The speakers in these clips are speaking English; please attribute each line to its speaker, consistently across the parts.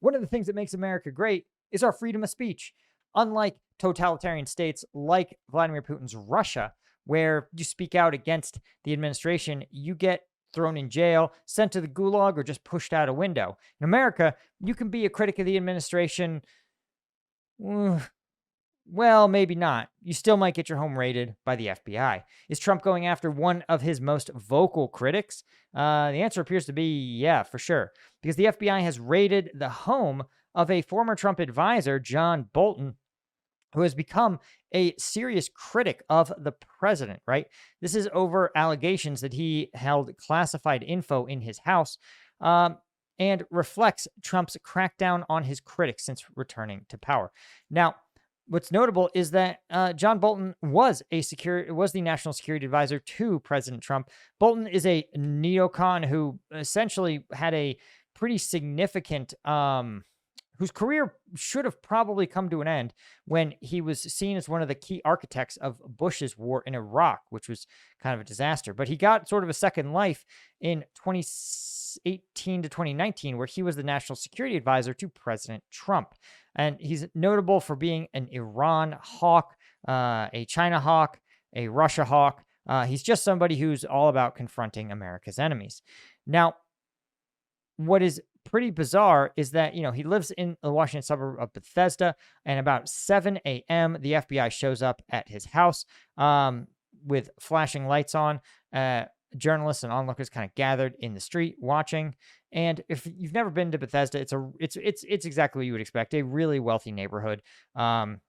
Speaker 1: one of the things that makes America great is our freedom of speech. Unlike totalitarian states like Vladimir Putin's Russia, where you speak out against the administration, you get thrown in jail, sent to the gulag, or just pushed out a window. In America, you can be a critic of the administration. Well, maybe not. You still might get your home raided by the FBI. Is Trump going after one of his most vocal critics? The answer appears to be yeah, for sure. Because the FBI has raided the home of a former Trump advisor, John Bolton, who has become a serious critic of the president, right? This is over allegations that he held classified info in his house, and reflects Trump's crackdown on his critics since returning to power. Now, what's notable is that John Bolton was the national security advisor to President Trump. Bolton is a neocon who essentially had a pretty significant, whose career should have probably come to an end when he was seen as one of the key architects of Bush's war in Iraq, which was kind of a disaster. But he got sort of a second life in 2018 to 2019, where he was the national security advisor to President Trump. And he's notable for being an Iran hawk, a China hawk, a Russia hawk. He's just somebody who's all about confronting America's enemies. Now, what is pretty bizarre is that, he lives in the Washington suburb of Bethesda, and about 7 a.m., the FBI shows up at his house with flashing lights on. Journalists and onlookers kind of gathered in the street watching. And if you've never been to Bethesda, it's exactly what you would expect, a really wealthy neighborhood. But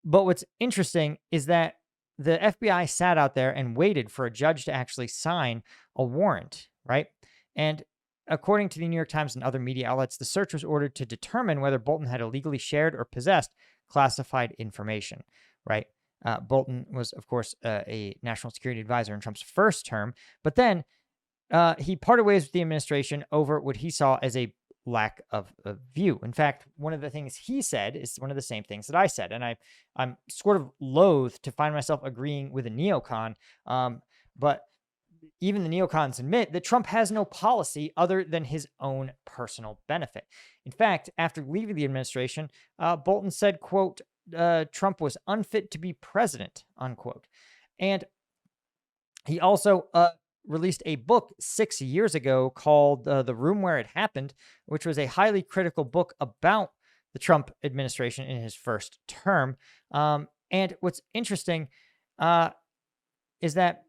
Speaker 1: what's interesting is that the FBI sat out there and waited for a judge to actually sign a warrant, right? And according to the New York Times and other media outlets, the search was ordered to determine whether Bolton had illegally shared or possessed classified information, right? Bolton was, of course, a national security advisor in Trump's first term, but then he parted ways with the administration over what he saw as a lack of view. In fact, one of the things he said is one of the same things that I said, and I'm sort of loath to find myself agreeing with a neocon, but even the neocons admit that Trump has no policy other than his own personal benefit. In fact, after leaving the administration, Bolton said, quote, Trump was unfit to be president, unquote. And he also released a book 6 years ago called The Room Where It Happened, which was a highly critical book about the Trump administration in his first term. And what's interesting is that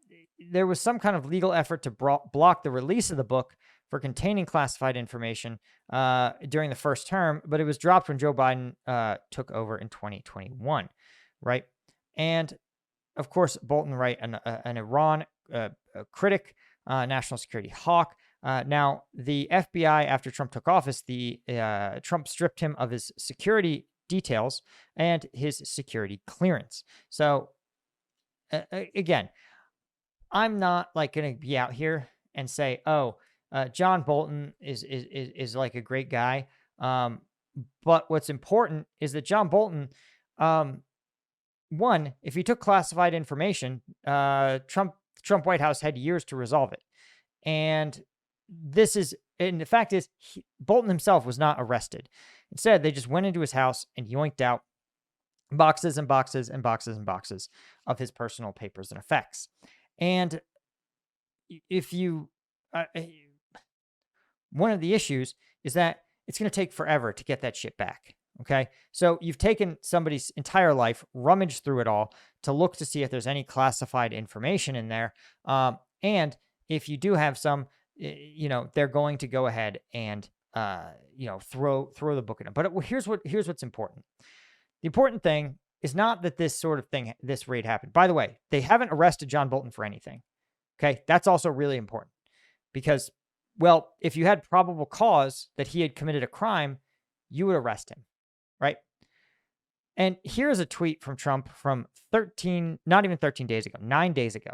Speaker 1: there was some kind of legal effort to block the release of the book for containing classified information during the first term, but it was dropped when Joe Biden took over in 2021, right? And of course, Bolton, right, an Iran critic, national security hawk. Now, the FBI, after Trump took office, Trump stripped him of his security details and his security clearance. So, again, I'm not like going to be out here and say, oh, John Bolton is like a great guy. But what's important is that John Bolton, one, if he took classified information, Trump White House had years to resolve it. And the fact is, Bolton himself was not arrested. Instead, they just went into his house and yoinked out boxes and boxes and boxes and boxes of his personal papers and effects. And if you, one of the issues is that it's going to take forever to get that shit back. Okay. So you've taken somebody's entire life, rummaged through it all to look to see if there's any classified information in there. And if you do have some, they're going to go ahead and, throw the book at them. But here's what's important. The important thing is not that this raid happened. By the way, they haven't arrested John Bolton for anything. Okay. That's also really important because, well, if you had probable cause that he had committed a crime, you would arrest him. Right. And here's a tweet from Trump from 9 days ago.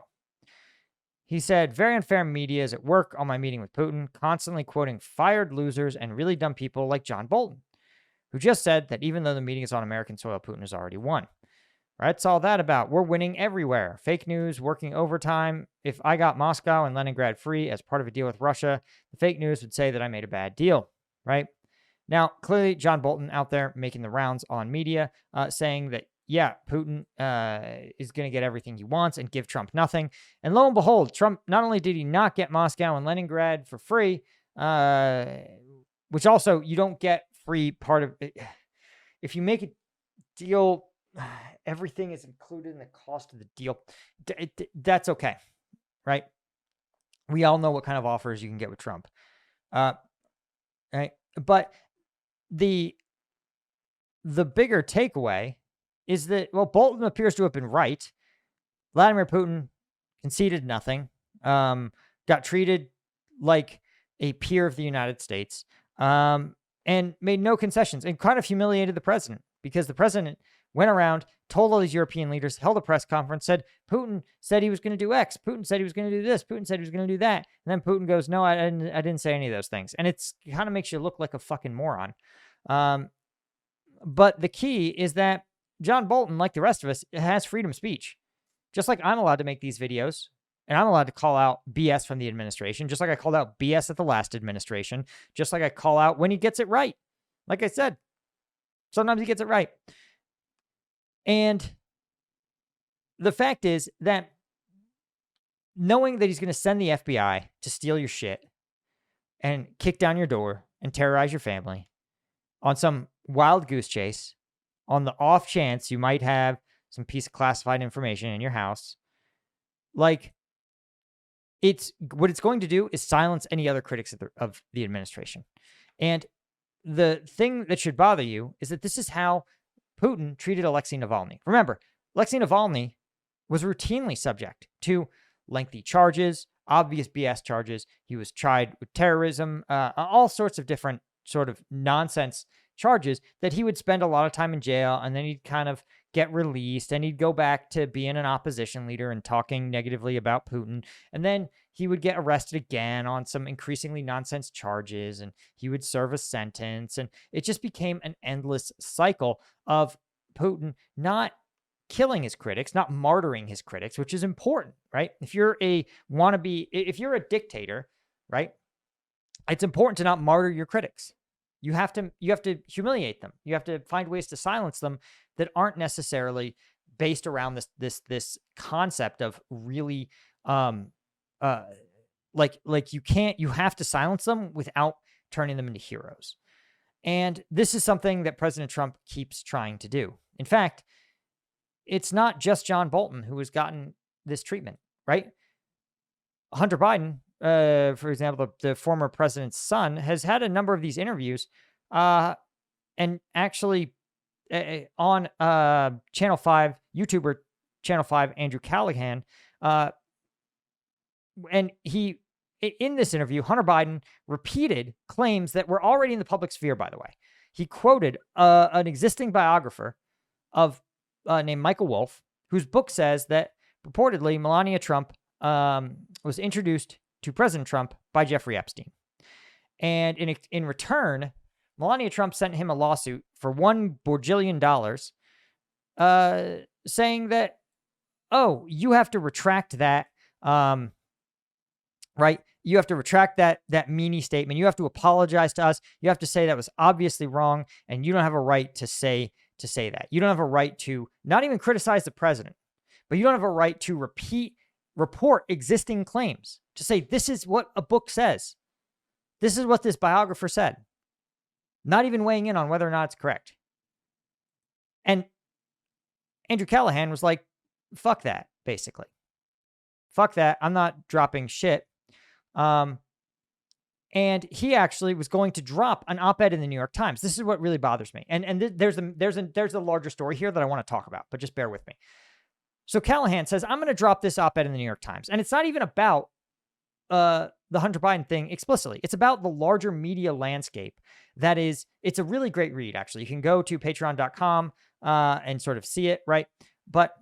Speaker 1: He said, very unfair media is at work on my meeting with Putin, constantly quoting fired losers and really dumb people like John Bolton, who just said that even though the meeting is on American soil, Putin has already won. What's all that about? We're winning everywhere. Fake news, working overtime. If I got Moscow and Leningrad free as part of a deal with Russia, the fake news would say that I made a bad deal, right? Now, clearly, John Bolton out there making the rounds on media, saying that, yeah, Putin is going to get everything he wants and give Trump nothing. And lo and behold, Trump, not only did he not get Moscow and Leningrad for free, which also you don't get free part of it. If you make a deal, everything is included in the cost of the deal. That's okay, right? We all know what kind of offers you can get with Trump, right? But the bigger takeaway is that, well, Bolton appears to have been right. Vladimir Putin conceded nothing, got treated like a peer of the United States, and made no concessions, and kind of humiliated the president, because the president went around, told all these European leaders, held a press conference, said Putin said he was going to do X, Putin said he was going to do this, Putin said he was going to do that, and then Putin goes, no, I didn't say any of those things, and it kind of makes you look like a fucking moron. But the key is that John Bolton, like the rest of us, has freedom of speech. Just like I'm allowed to make these videos, and I'm allowed to call out BS from the administration, just like I called out BS at the last administration, just like I call out when he gets it right. Like I said, sometimes he gets it right. And the fact is that knowing that he's going to send the FBI to steal your shit and kick down your door and terrorize your family on some wild goose chase, on the off chance you might have some piece of classified information in your house, like, what it's going to do is silence any other critics of the administration. And the thing that should bother you is that this is how Putin treated Alexei Navalny. Remember, Alexei Navalny was routinely subject to lengthy charges, obvious BS charges. He was tried with terrorism, all sorts of different sort of nonsense charges that he would spend a lot of time in jail, and then he'd kind of get released, and he'd go back to being an opposition leader and talking negatively about Putin, and then he would get arrested again on some increasingly nonsense charges, and he would serve a sentence, and it just became an endless cycle of Putin not killing his critics, not martyring his critics, which is important, right? If you're a dictator, right, it's important to not martyr your critics. You have to humiliate them. You have to find ways to silence them that aren't necessarily based around this concept of really you have to silence them without turning them into heroes. And this is something that President Trump keeps trying to do. In fact, it's not just John Bolton who has gotten this treatment, right? Hunter Biden, for example, the former president's son, has had a number of these interviews, and actually on Channel 5, YouTuber Channel 5, Andrew Callahan, and in this interview, Hunter Biden repeated claims that were already in the public sphere, by the way. He quoted an existing biographer named Michael Wolff, whose book says that purportedly Melania Trump was introduced to President Trump by Jeffrey Epstein. And in return, Melania Trump sent him a lawsuit for $1 bajillion, saying that, oh, you have to retract that, right? You have to retract that meanie statement. You have to apologize to us. You have to say that was obviously wrong, and you don't have a right to say that. You don't have a right to not even criticize the president, but you don't have a right to report existing claims, to say this is what a book says. This is what this biographer said. Not even weighing in on whether or not it's correct. And Andrew Callahan was like, fuck that, basically. Fuck that. I'm not dropping shit. And he actually was going to drop an op-ed in the New York Times. This is what really bothers me. And there's a larger story here that I want to talk about, but just bear with me. So Callahan says, I'm going to drop this op-ed in the New York Times. And it's not even about the Hunter Biden thing explicitly. It's about the larger media landscape. It's a really great read, actually. You can go to patreon.com and sort of see it, right? But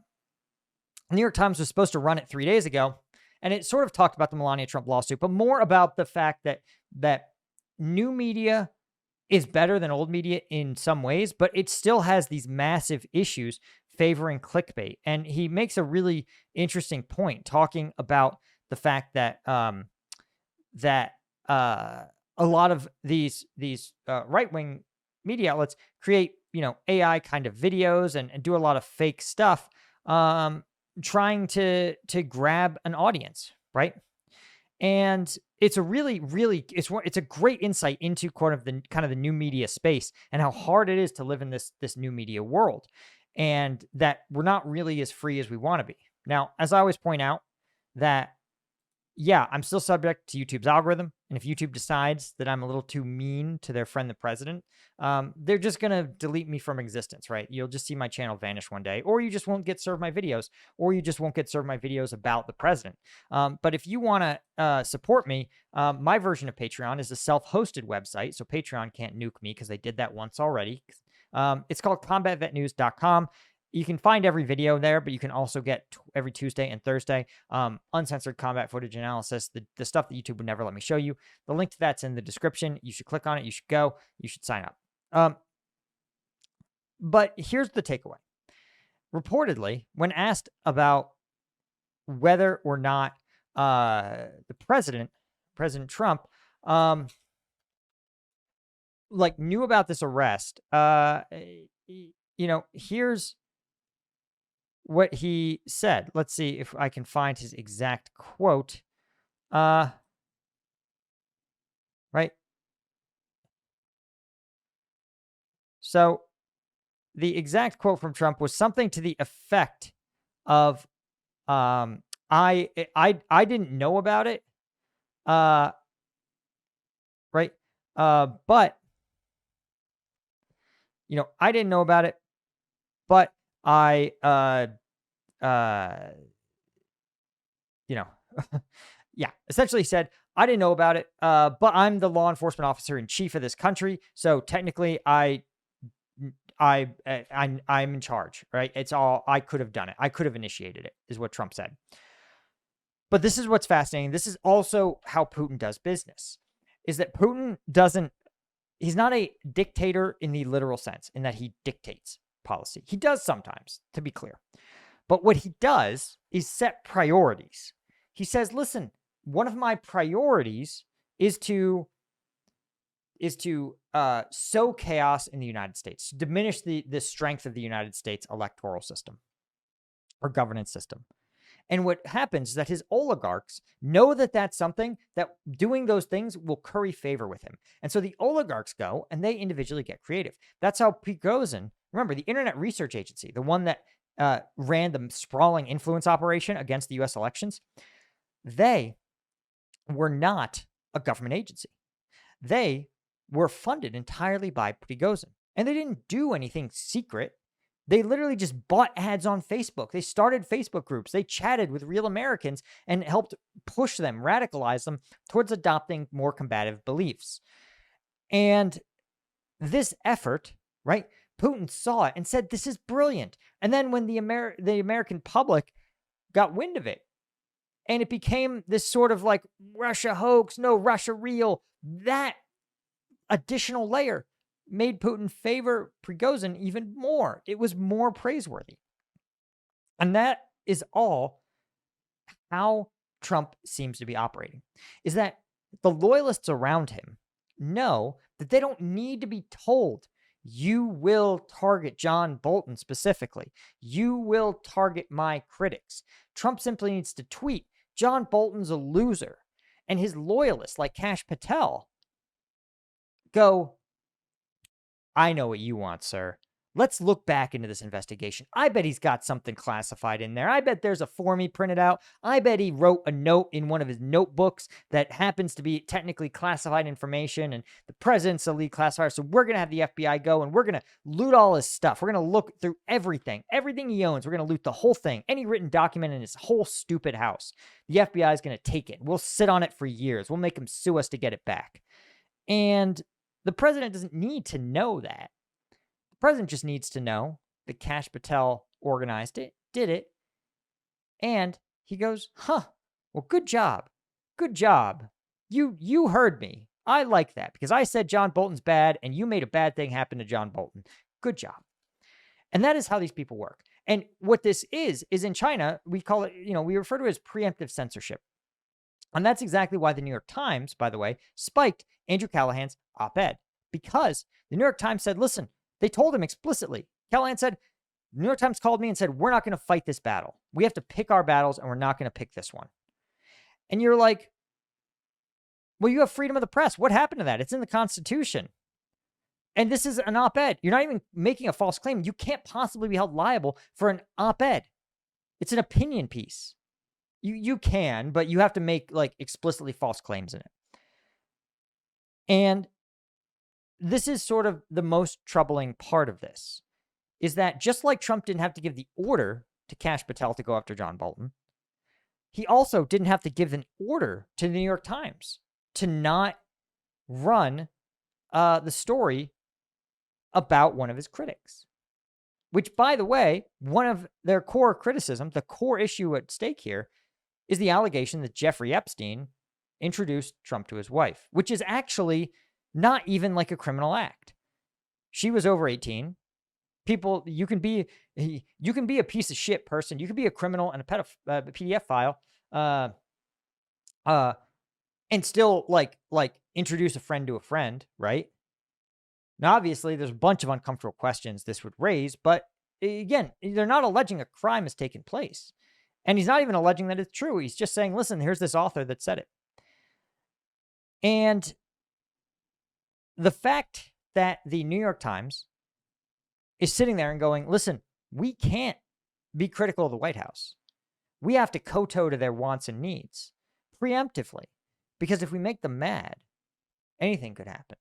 Speaker 1: the New York Times was supposed to run it 3 days ago, and it sort of talked about the Melania Trump lawsuit, but more about the fact that new media is better than old media in some ways, but it still has these massive issues favoring clickbait. And he makes a really interesting point talking about the fact that a lot of these right-wing media outlets create, AI kind of videos and do a lot of fake stuff, trying to grab an audience, right? And it's a really, really, it's a great insight into kind of the new media space and how hard it is to live in this new media world, and that we're not really as free as we want to be. Now, as I always point out, that yeah, I'm still subject to YouTube's algorithm. And if YouTube decides that I'm a little too mean to their friend, the president, they're just going to delete me from existence, right? You'll just see my channel vanish one day, or you just won't get served my videos, or you just won't get served my videos about the president. But if you want to support me, my version of Patreon is a self-hosted website. So Patreon can't nuke me because they did that once already. It's called combatvetnews.com. You can find every video there, but you can also get every Tuesday and Thursday uncensored combat footage analysis, the stuff that YouTube would never let me show you. The link to that's in the description. You should click on it. You should go. You should sign up. But here's the takeaway. Reportedly, when asked about whether or not the President Trump, knew about this arrest, here's what he said. Let's see if I can find his exact quote. Right. So the exact quote from Trump was something to the effect of, I didn't know about it. Right. But, I didn't know about it, but I, yeah, essentially said, I didn't know about it, but I'm the law enforcement officer in chief of this country. So technically I'm in charge, right? It's all, I could have done it. I could have initiated it, is what Trump said. But this is what's fascinating. This is also how Putin does business, is that Putin he's not a dictator in the literal sense, in that he dictates policy. He does sometimes, to be clear. But what he does is set priorities. He says, listen, one of my priorities is to sow chaos in the United States, to diminish the strength of the United States electoral system or governance system. And what happens is that his oligarchs know that that's something that doing those things will curry favor with him. And so the oligarchs go and they individually get creative. That's how Prigozhin, remember, the Internet Research Agency, the one that ran the sprawling influence operation against the U.S. elections, they were not a government agency. They were funded entirely by Prigozhin. And they didn't do anything secret. They literally just bought ads on Facebook. They started Facebook groups. They chatted with real Americans and helped push them, radicalize them towards adopting more combative beliefs. And this effort, right, Putin saw it and said, this is brilliant. And then when the American public got wind of it, and it became this sort of like Russia hoax, no, Russia real, that additional layer made Putin favor Prigozhin even more. It was more praiseworthy. And that is all how Trump seems to be operating, is that the loyalists around him know that they don't need to be told, you will target John Bolton specifically. You will target my critics. Trump simply needs to tweet, John Bolton's a loser. And his loyalists, like Kash Patel, go, I know what you want, sir. Let's look back into this investigation. I bet he's got something classified in there. I bet there's a form he printed out. I bet he wrote a note in one of his notebooks that happens to be technically classified information, and the president's a lead classifier. So we're going to have the FBI go, and we're going to loot all his stuff. We're going to look through everything he owns. We're going to loot the whole thing, any written document in his whole stupid house. The FBI is going to take it. We'll sit on it for years. We'll make him sue us to get it back. And the president doesn't need to know that. The president just needs to know that Kash Patel organized it, did it, and he goes, well, good job. Good job. You heard me. I like that because I said John Bolton's bad and you made a bad thing happen to John Bolton. Good job. And that is how these people work. And what this is in China, we call it, we refer to it as preemptive censorship. And that's exactly why the New York Times, by the way, spiked Andrew Callahan's op-ed, because the New York Times said, listen, they told him explicitly. Callahan said, the New York Times called me and said, we're not going to fight this battle. We have to pick our battles, and we're not going to pick this one. And you're like, well, you have freedom of the press. What happened to that? It's in the Constitution. And this is an op-ed. You're not even making a false claim. You can't possibly be held liable for an op-ed. It's an opinion piece. You can, but you have to make like explicitly false claims in it. And this is sort of the most troubling part of this, is that just like Trump didn't have to give the order to Kash Patel to go after John Bolton, he also didn't have to give an order to the New York Times to not run the story about one of his critics. Which, by the way, one of their core criticism, the core issue at stake here, is the allegation that Jeffrey Epstein introduced Trump to his wife, which is actually not even like a criminal act. She was over 18. People, you can be a piece of shit person. You can be a criminal and a PDF file, and still like introduce a friend to a friend, right? Now, obviously, there's a bunch of uncomfortable questions this would raise, but again, they're not alleging a crime has taken place. And he's not even alleging that it's true. He's just saying, listen, here's this author that said it. And the fact that the New York Times is sitting there and going, listen, we can't be critical of the White House. We have to kowtow to their wants and needs preemptively, because if we make them mad, anything could happen.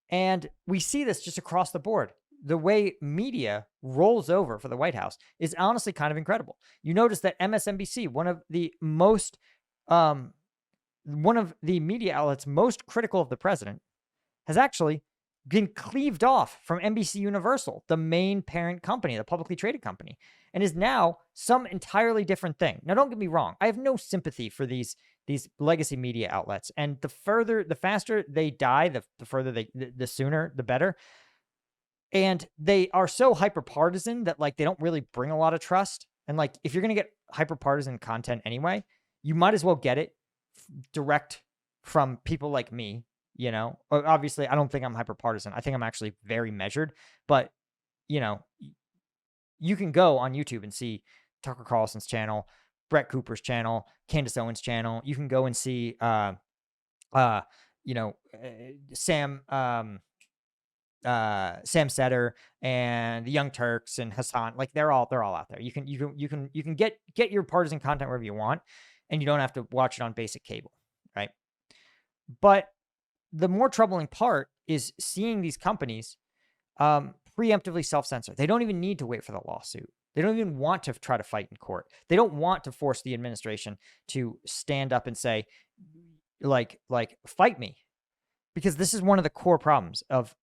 Speaker 1: And we see this just across the board. The way media rolls over for the White House is honestly kind of incredible. You notice that MSNBC, one of the media outlets most critical of the president, has actually been cleaved off from NBC Universal, the main parent company, the publicly traded company, and is now some entirely different thing. Now, don't get me wrong. I have no sympathy for these legacy media outlets. And the faster they die, the sooner, the better. And they are so hyper-partisan that like they don't really bring a lot of trust. And like if you're going to get hyper-partisan content anyway, you might as well get it direct from people like me, Obviously, I don't think I'm hyper-partisan. I think I'm actually very measured. But, you can go on YouTube and see Tucker Carlson's channel, Brett Cooper's channel, Candace Owens' channel. You can go and see, Sam Setter and the Young Turks and Hassan. Like they're all out there. You can get your partisan content wherever you want, and you don't have to watch it on basic cable, right? But the more troubling part is seeing these companies preemptively self-censor. They don't even need to wait for the lawsuit. They don't even want to try to fight in court. They don't want to force the administration to stand up and say, like fight me, because this is one of the core problems of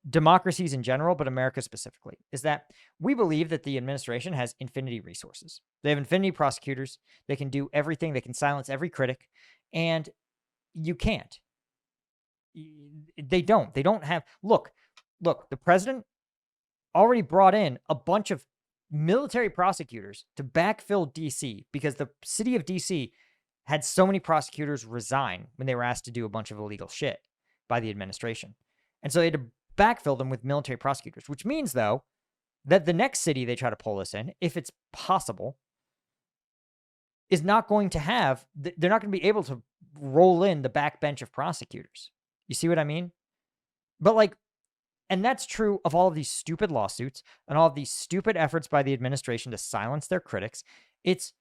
Speaker 1: democracies in general, but America specifically, is that we believe that the administration has infinity resources. They have infinity prosecutors. They can do everything. They can silence every critic, and you can't. They don't have. Look, the president already brought in a bunch of military prosecutors to backfill DC because the city of DC had so many prosecutors resign when they were asked to do a bunch of illegal shit by the administration. And so they had to backfill them with military prosecutors, which means, though, that the next city they try to pull this in, if it's possible, is not going to have, they're not going to be able to roll in the backbench of prosecutors. You see what I mean? But and that's true of all of these stupid lawsuits and all of these stupid efforts by the administration to silence their critics. It's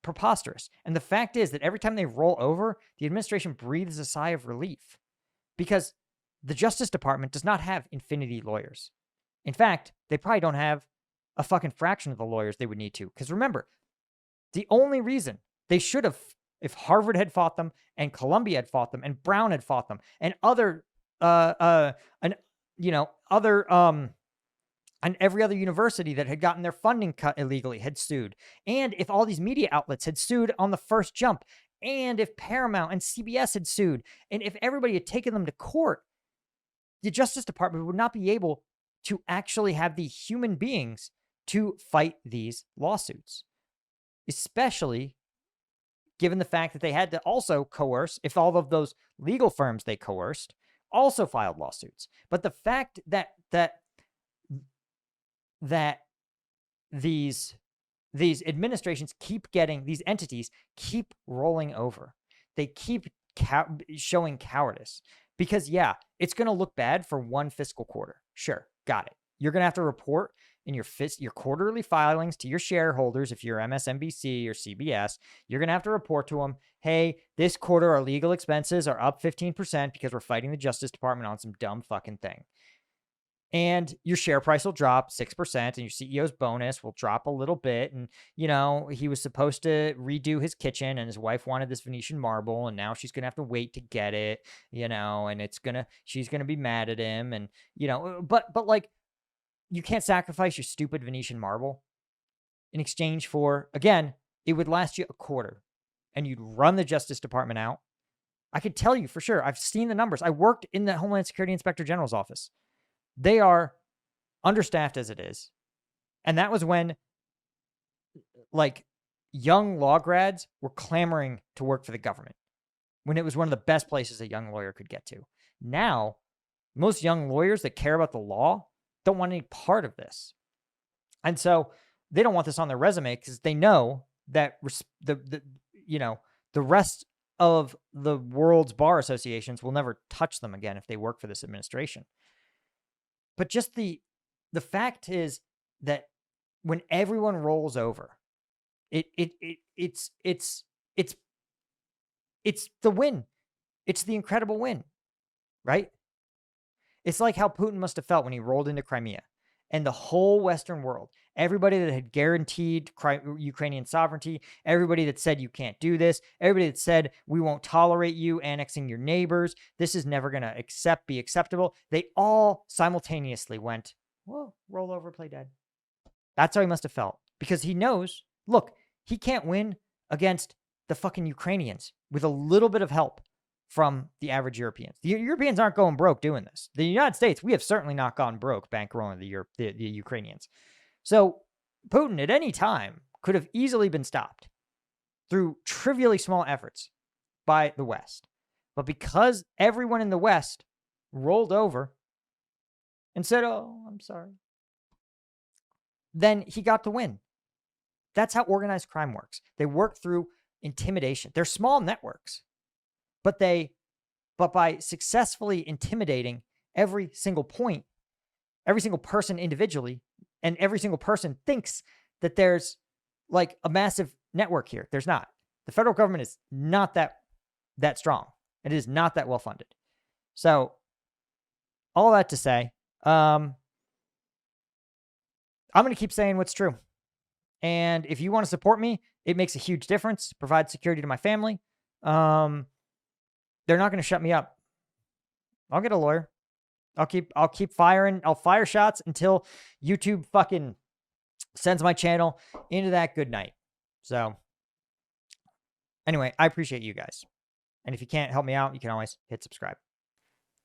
Speaker 1: preposterous. And the fact is that every time they roll over, the administration breathes a sigh of relief, because the Justice Department does not have infinity lawyers. In fact, they probably don't have a fucking fraction of the lawyers they would need to. Because remember, the only reason they should have, if Harvard had fought them and Columbia had fought them and Brown had fought them and and every other university that had gotten their funding cut illegally had sued, and if all these media outlets had sued on the first jump, and if Paramount and CBS had sued, and if everybody had taken them to court, the Justice Department would not be able to actually have the human beings to fight these lawsuits, especially given the fact that they had to also coerce, if all of those legal firms they coerced also filed lawsuits. But the fact that these administrations keep getting, these entities keep rolling over. They keep showing cowardice because, yeah, it's going to look bad for one fiscal quarter. Sure, got it. You're going to have to report in your quarterly filings to your shareholders. If you're MSNBC or CBS, you're going to have to report to them, hey, this quarter our legal expenses are up 15% because we're fighting the Justice Department on some dumb fucking thing. And your share price will drop 6%, and your CEO's bonus will drop a little bit. And, you know, he was supposed to redo his kitchen, and his wife wanted this Venetian marble, and now she's going to have to wait to get it, you know, and she's going to be mad at him. And, you know, but like, you can't sacrifice your stupid Venetian marble in exchange for, again, it would last you a quarter, and you'd run the Justice Department out. I could tell you for sure. I've seen the numbers. I worked in the Homeland Security Inspector General's office. They are understaffed as it is. And that was when, like, young law grads were clamoring to work for the government, when it was one of the best places a young lawyer could get to. Now, most young lawyers that care about the law don't want any part of this. And so they don't want this on their resume because they know that the rest of the world's bar associations will never touch them again if they work for this administration. But just the fact is that when everyone rolls over, it's the win. It's the incredible win, right? It's like how Putin must have felt when he rolled into Crimea, and the whole Western world, everybody that had guaranteed Ukrainian sovereignty, everybody that said you can't do this, everybody that said we won't tolerate you annexing your neighbors, this is never going to be acceptable. They all simultaneously went, whoa, roll over, play dead. That's how he must have felt, because he knows, look, he can't win against the fucking Ukrainians with a little bit of help from the average Europeans. The Europeans aren't going broke doing this. The United States, we have certainly not gone broke bankrolling the Ukrainians. So Putin at any time could have easily been stopped through trivially small efforts by the West. But because everyone in the West rolled over and said, oh, I'm sorry, then he got the win. That's how organized crime works. They work through intimidation. They're small networks, but by successfully intimidating every single person individually, and every single person thinks that there's like a massive network here. There's not. The federal government is not that strong. It is not that well funded. So all that to say, I'm going to keep saying what's true. And if you want to support me, it makes a huge difference. Provide security to my family. They're not going to shut me up. I'll get a lawyer. I'll keep firing. I'll fire shots until YouTube fucking sends my channel into that good night. So anyway, I appreciate you guys. And if you can't help me out, you can always hit subscribe.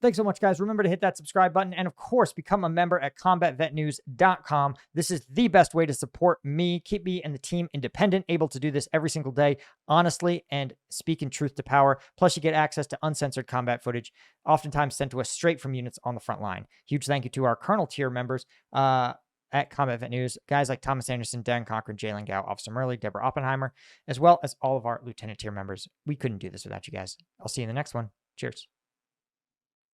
Speaker 1: Thanks so much, guys. Remember to hit that subscribe button and, of course, become a member at combatvetnews.com. This is the best way to support me, keep me and the team independent, able to do this every single day, honestly, and speaking truth to power. Plus, you get access to uncensored combat footage, oftentimes sent to us straight from units on the front line. Huge thank you to our Colonel tier members at Combat Vet News, guys like Thomas Anderson, Darren Cochran, Jalen Gao, Officer Murley, Deborah Oppenheimer, as well as all of our Lieutenant tier members. We couldn't do this without you guys. I'll see you in the next one. Cheers.